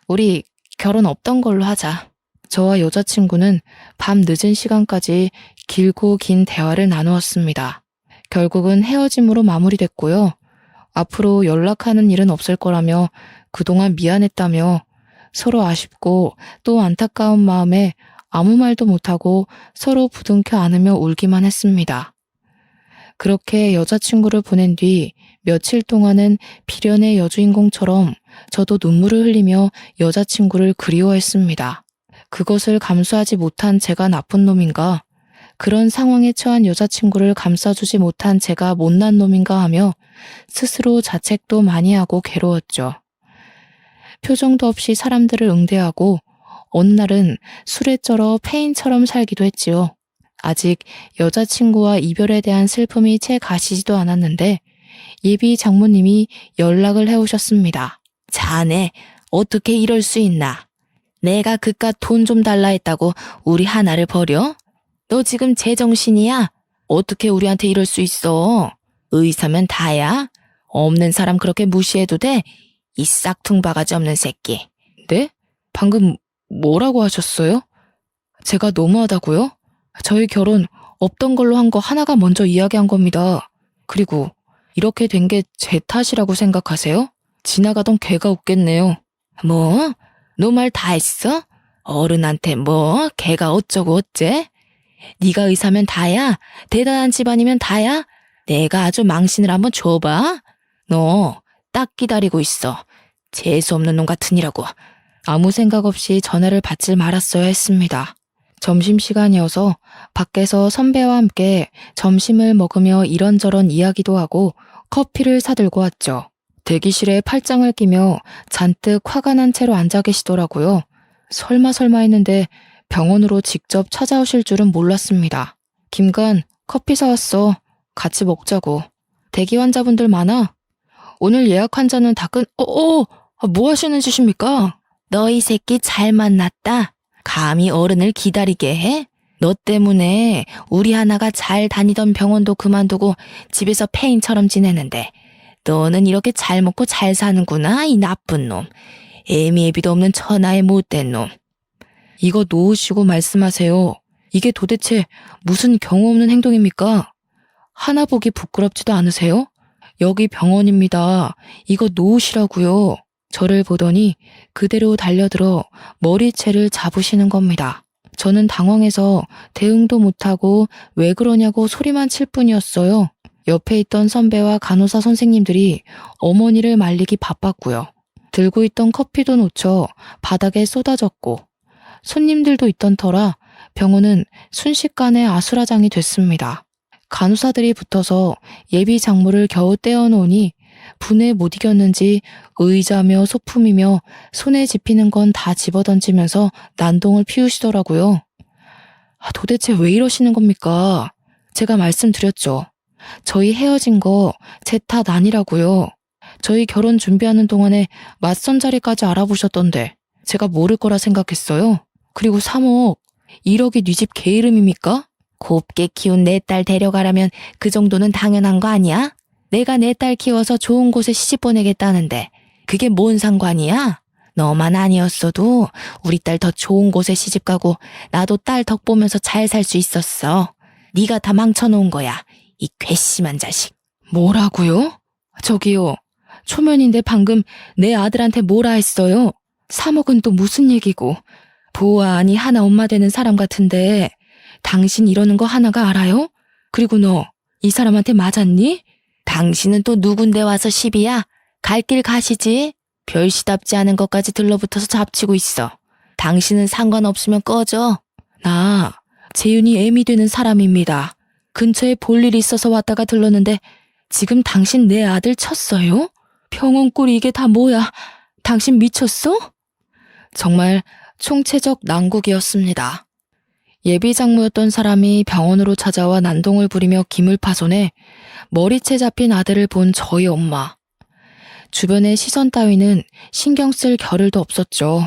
우리 결혼 없던 걸로 하자. 저와 여자친구는 밤 늦은 시간까지 길고 긴 대화를 나누었습니다. 결국은 헤어짐으로 마무리됐고요. 앞으로 연락하는 일은 없을 거라며 그동안 미안했다며 서로 아쉽고 또 안타까운 마음에 아무 말도 못하고 서로 부둥켜 안으며 울기만 했습니다. 그렇게 여자친구를 보낸 뒤 며칠 동안은 비련의 여주인공처럼 저도 눈물을 흘리며 여자친구를 그리워했습니다. 그것을 감수하지 못한 제가 나쁜 놈인가, 그런 상황에 처한 여자친구를 감싸주지 못한 제가 못난 놈인가 하며 스스로 자책도 많이 하고 괴로웠죠. 표정도 없이 사람들을 응대하고 어느 날은 술에 쩔어 폐인처럼 살기도 했지요. 아직 여자친구와 이별에 대한 슬픔이 채 가시지도 않았는데 예비 장모님이 연락을 해오셨습니다. 자네 어떻게 이럴 수 있나? 내가 그깟 돈 좀 달라 했다고 우리 하나를 버려? 너 지금 제정신이야? 어떻게 우리한테 이럴 수 있어? 의사면 다야? 없는 사람 그렇게 무시해도 돼? 이 싹퉁 바가지 없는 새끼. 네? 방금 뭐라고 하셨어요? 제가 너무하다고요? 저희 결혼 없던 걸로 한 거 하나가 먼저 이야기한 겁니다. 그리고 이렇게 된 게 제 탓이라고 생각하세요? 지나가던 개가 웃겠네요. 뭐? 너 말 다 했어? 어른한테 뭐? 개가 어쩌고 어째? 네가 의사면 다야? 대단한 집안이면 다야? 내가 아주 망신을 한번 줘봐. 너 딱 기다리고 있어. 재수없는 놈 같으니라고. 아무 생각 없이 전화를 받질 말았어야 했습니다. 점심시간이어서 밖에서 선배와 함께 점심을 먹으며 이런저런 이야기도 하고 커피를 사들고 왔죠. 대기실에 팔짱을 끼며 잔뜩 화가 난 채로 앉아 계시더라고요. 설마 했는데 병원으로 직접 찾아오실 줄은 몰랐습니다. 김간, 커피 사왔어. 같이 먹자고. 대기 환자분들 많아? 오늘 예약 환자는 다 뭐 하시는 짓입니까? 너 이 새끼 잘 만났다. 감히 어른을 기다리게 해? 너 때문에 우리 하나가 잘 다니던 병원도 그만두고 집에서 폐인처럼 지내는데 너는 이렇게 잘 먹고 잘 사는구나, 이 나쁜 놈. 애미애비도 없는 천하의 못된 놈. 이거 놓으시고 말씀하세요. 이게 도대체 무슨 경우 없는 행동입니까? 하나 보기 부끄럽지도 않으세요? 여기 병원입니다. 이거 놓으시라고요. 저를 보더니 그대로 달려들어 머리채를 잡으시는 겁니다. 저는 당황해서 대응도 못하고 왜 그러냐고 소리만 칠 뿐이었어요. 옆에 있던 선배와 간호사 선생님들이 어머니를 말리기 바빴고요. 들고 있던 커피도 놓쳐 바닥에 쏟아졌고 손님들도 있던 터라 병원은 순식간에 아수라장이 됐습니다. 간호사들이 붙어서 예비 장모를 겨우 떼어놓으니 분에 못 이겼는지 의자며 소품이며 손에 집히는 건 다 집어던지면서 난동을 피우시더라고요. 도대체 왜 이러시는 겁니까? 제가 말씀드렸죠. 저희 헤어진 거 제 탓 아니라고요. 저희 결혼 준비하는 동안에 맞선 자리까지 알아보셨던데 제가 모를 거라 생각했어요. 그리고 3억, 1억이 네 집 개 이름입니까? 곱게 키운 내 딸 데려가라면 그 정도는 당연한 거 아니야? 내가 내 딸 키워서 좋은 곳에 시집 보내겠다는데 그게 뭔 상관이야? 너만 아니었어도 우리 딸 더 좋은 곳에 시집 가고 나도 딸 덕 보면서 잘 살 수 있었어. 네가 다 망쳐놓은 거야. 이 괘씸한 자식. 뭐라고요? 저기요. 초면인데 방금 내 아들한테 뭐라 했어요? 3억은 또 무슨 얘기고. 보아하니 하나 엄마 되는 사람 같은데 당신 이러는 거 하나가 알아요? 그리고 너 이 사람한테 맞았니? 당신은 또 누군데 와서 시비야? 갈 길 가시지. 별시답지 않은 것까지 들러붙어서 잡치고 있어. 당신은 상관없으면 꺼져. 나 재윤이 애미 되는 사람입니다. 근처에 볼 일이 있어서 왔다가 들렀는데 지금 당신 내 아들 쳤어요? 병원 꼴이 이게 다 뭐야? 당신 미쳤어? 정말 총체적 난국이었습니다. 예비 장모였던 사람이 병원으로 찾아와 난동을 부리며 기물파손해 머리채 잡힌 아들을 본 저희 엄마. 주변의 시선 따위는 신경 쓸 겨를도 없었죠.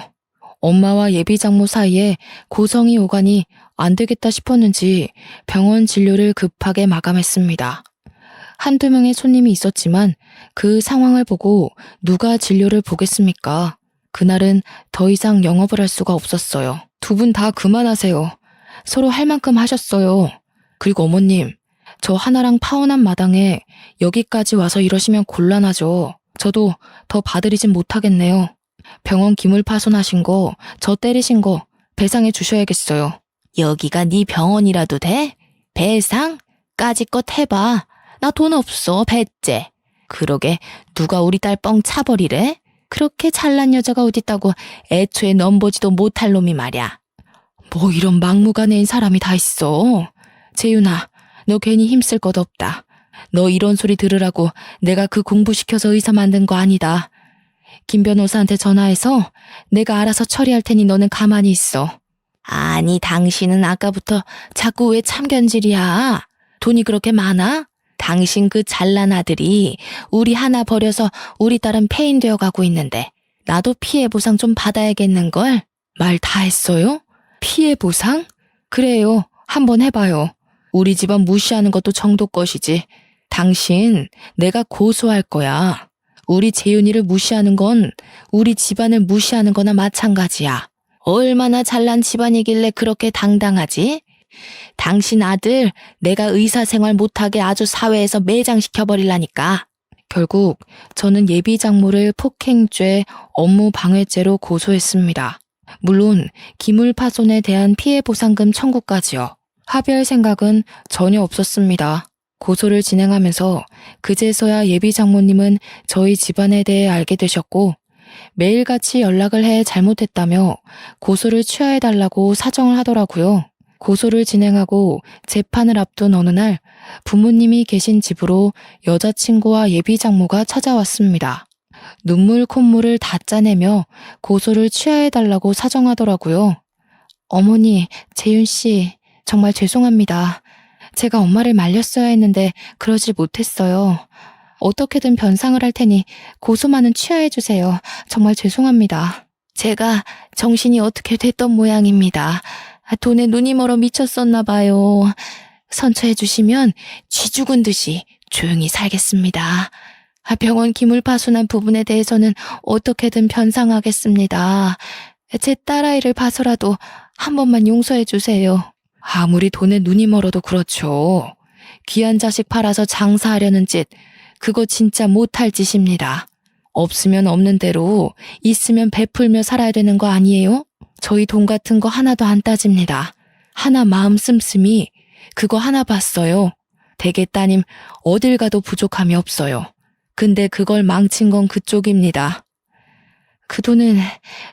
엄마와 예비 장모 사이에 고성이 오가니 안 되겠다 싶었는지 병원 진료를 급하게 마감했습니다. 한두 명의 손님이 있었지만 그 상황을 보고 누가 진료를 보겠습니까? 그날은 더 이상 영업을 할 수가 없었어요. 두 분 다 그만하세요. 서로 할 만큼 하셨어요. 그리고 어머님, 저 하나랑 파혼한 마당에 여기까지 와서 이러시면 곤란하죠. 저도 더 봐드리진 못하겠네요. 병원 기물 파손하신 거, 저 때리신 거 배상해 주셔야겠어요. 여기가 네 병원이라도 돼? 배상? 까짓것 해봐. 나 돈 없어, 배째. 그러게 누가 우리 딸 뻥 차버리래? 그렇게 잘난 여자가 어딨다고 애초에 넘보지도 못할 놈이 말야. 뭐 이런 막무가내인 사람이 다 있어. 재윤아, 너 괜히 힘쓸 것 없다. 너 이런 소리 들으라고 내가 그 공부시켜서 의사 만든 거 아니다. 김 변호사한테 전화해서 내가 알아서 처리할 테니 너는 가만히 있어. 아니, 당신은 아까부터 자꾸 왜 참견질이야? 돈이 그렇게 많아? 당신 그 잘난 아들이 우리 하나 버려서 우리 딸은 폐인되어 가고 있는데 나도 피해 보상 좀 받아야겠는걸? 말 다 했어요? 피해 보상? 그래요. 한번 해봐요. 우리 집안 무시하는 것도 정도 것이지. 당신 내가 고소할 거야. 우리 재윤이를 무시하는 건 우리 집안을 무시하는 거나 마찬가지야. 얼마나 잘난 집안이길래 그렇게 당당하지? 당신 아들 내가 의사생활 못하게 아주 사회에서 매장시켜버리려니까. 결국 저는 예비 장모를 폭행죄, 업무방해죄로 고소했습니다. 물론 기물 파손에 대한 피해 보상금 청구까지요. 합의할 생각은 전혀 없었습니다. 고소를 진행하면서 그제서야 예비 장모님은 저희 집안에 대해 알게 되셨고 매일같이 연락을 해 잘못했다며 고소를 취하해달라고 사정을 하더라고요. 고소를 진행하고 재판을 앞둔 어느 날 부모님이 계신 집으로 여자친구와 예비 장모가 찾아왔습니다. 눈물 콧물을 다 짜내며 고소를 취하해달라고 사정하더라고요. 어머니, 재윤 씨, 정말 죄송합니다. 제가 엄마를 말렸어야 했는데 그러질 못했어요. 어떻게든 변상을 할 테니 고소만은 취하해주세요. 정말 죄송합니다. 제가 정신이 어떻게 됐던 모양입니다. 돈에 눈이 멀어 미쳤었나 봐요. 선처해주시면 쥐 죽은 듯이 조용히 살겠습니다. 병원 기물 파손한 부분에 대해서는 어떻게든 변상하겠습니다. 제 딸아이를 봐서라도 한 번만 용서해주세요. 아무리 돈에 눈이 멀어도 그렇죠. 귀한 자식 팔아서 장사하려는 짓, 그거 진짜 못할 짓입니다. 없으면 없는 대로, 있으면 베풀며 살아야 되는 거 아니에요? 저희 돈 같은 거 하나도 안 따집니다. 하나 마음 씀씀이 그거 하나 봤어요. 대개 따님 어딜 가도 부족함이 없어요. 근데 그걸 망친 건 그쪽입니다. 그 돈은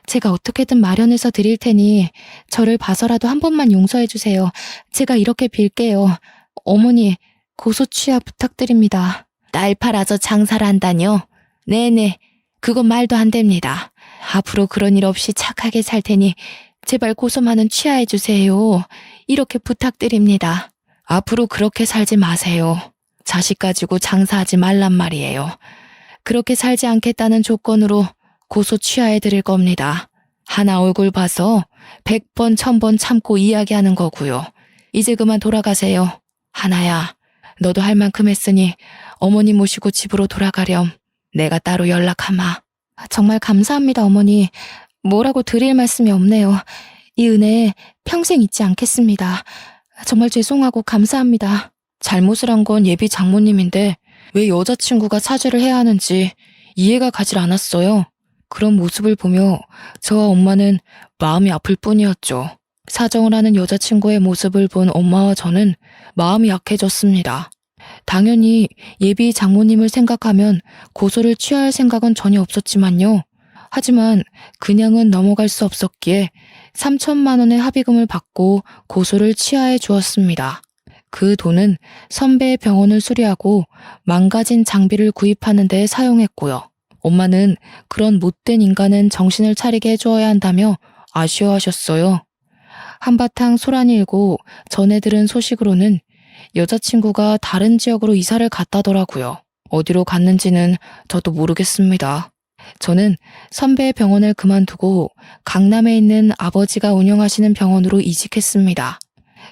제가 어떻게든 마련해서 드릴 테니 저를 봐서라도 한 번만 용서해 주세요. 제가 이렇게 빌게요. 어머니, 고소 취하 부탁드립니다. 날 팔아서 장사를 한다뇨? 네네, 그건 말도 안 됩니다. 앞으로 그런 일 없이 착하게 살 테니 제발 고소만은 취하해 주세요. 이렇게 부탁드립니다. 앞으로 그렇게 살지 마세요. 자식 가지고 장사하지 말란 말이에요. 그렇게 살지 않겠다는 조건으로 고소 취하해 드릴 겁니다. 하나 얼굴 봐서 100번 1000번 참고 이야기하는 거고요. 이제 그만 돌아가세요. 하나야, 너도 할 만큼 했으니 어머니 모시고 집으로 돌아가렴. 내가 따로 연락하마. 정말 감사합니다, 어머니. 뭐라고 드릴 말씀이 없네요. 이 은혜 평생 잊지 않겠습니다. 정말 죄송하고 감사합니다. 잘못을 한 건 예비 장모님인데 왜 여자친구가 사죄를 해야 하는지 이해가 가질 않았어요. 그런 모습을 보며 저와 엄마는 마음이 아플 뿐이었죠. 사정을 하는 여자친구의 모습을 본 엄마와 저는 마음이 약해졌습니다. 당연히 예비 장모님을 생각하면 고소를 취할 생각은 전혀 없었지만요. 하지만 그냥은 넘어갈 수 없었기에 3천만 원의 합의금을 받고 고소를 취하해 주었습니다. 그 돈은 선배의 병원을 수리하고 망가진 장비를 구입하는 데 사용했고요. 엄마는 그런 못된 인간은 정신을 차리게 해주어야 한다며 아쉬워하셨어요. 한바탕 소란이 일고 전해 들은 소식으로는 여자친구가 다른 지역으로 이사를 갔다더라고요. 어디로 갔는지는 저도 모르겠습니다. 저는 선배의 병원을 그만두고 강남에 있는 아버지가 운영하시는 병원으로 이직했습니다.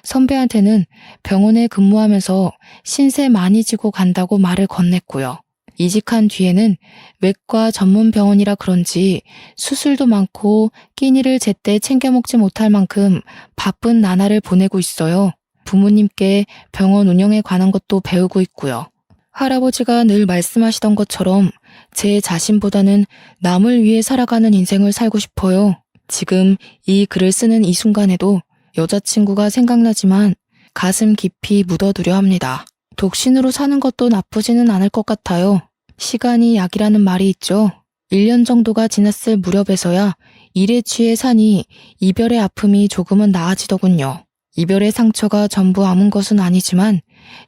선배한테는 병원에 근무하면서 신세 많이 지고 간다고 말을 건넸고요. 이직한 뒤에는 외과 전문 병원이라 그런지 수술도 많고 끼니를 제때 챙겨 먹지 못할 만큼 바쁜 나날을 보내고 있어요. 부모님께 병원 운영에 관한 것도 배우고 있고요. 할아버지가 늘 말씀하시던 것처럼 제 자신보다는 남을 위해 살아가는 인생을 살고 싶어요. 지금 이 글을 쓰는 이 순간에도 여자친구가 생각나지만 가슴 깊이 묻어두려 합니다. 독신으로 사는 것도 나쁘지는 않을 것 같아요. 시간이 약이라는 말이 있죠. 1년 정도가 지났을 무렵에서야 일에 취해 사니 이별의 아픔이 조금은 나아지더군요. 이별의 상처가 전부 아문 것은 아니지만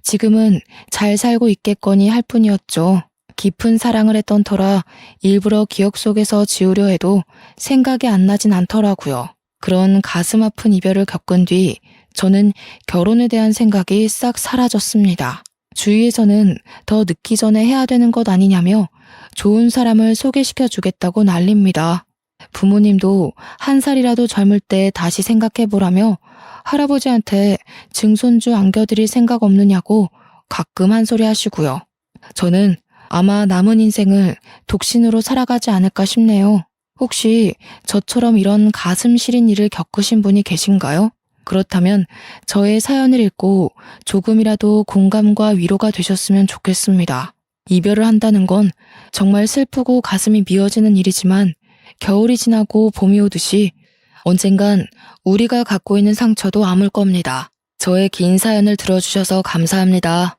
지금은 잘 살고 있겠거니 할 뿐이었죠. 깊은 사랑을 했던 터라 일부러 기억 속에서 지우려 해도 생각이 안 나진 않더라고요. 그런 가슴 아픈 이별을 겪은 뒤 저는 결혼에 대한 생각이 싹 사라졌습니다. 주위에서는 더 늦기 전에 해야 되는 것 아니냐며 좋은 사람을 소개시켜 주겠다고 난립니다. 부모님도 한 살이라도 젊을 때 다시 생각해보라며 할아버지한테 증손주 안겨드릴 생각 없느냐고 가끔 한 소리 하시고요. 저는 아마 남은 인생을 독신으로 살아가지 않을까 싶네요. 혹시 저처럼 이런 가슴 시린 일을 겪으신 분이 계신가요? 그렇다면 저의 사연을 읽고 조금이라도 공감과 위로가 되셨으면 좋겠습니다. 이별을 한다는 건 정말 슬프고 가슴이 미어지는 일이지만 겨울이 지나고 봄이 오듯이 언젠간 우리가 갖고 있는 상처도 아물 겁니다. 저의 긴 사연을 들어주셔서 감사합니다.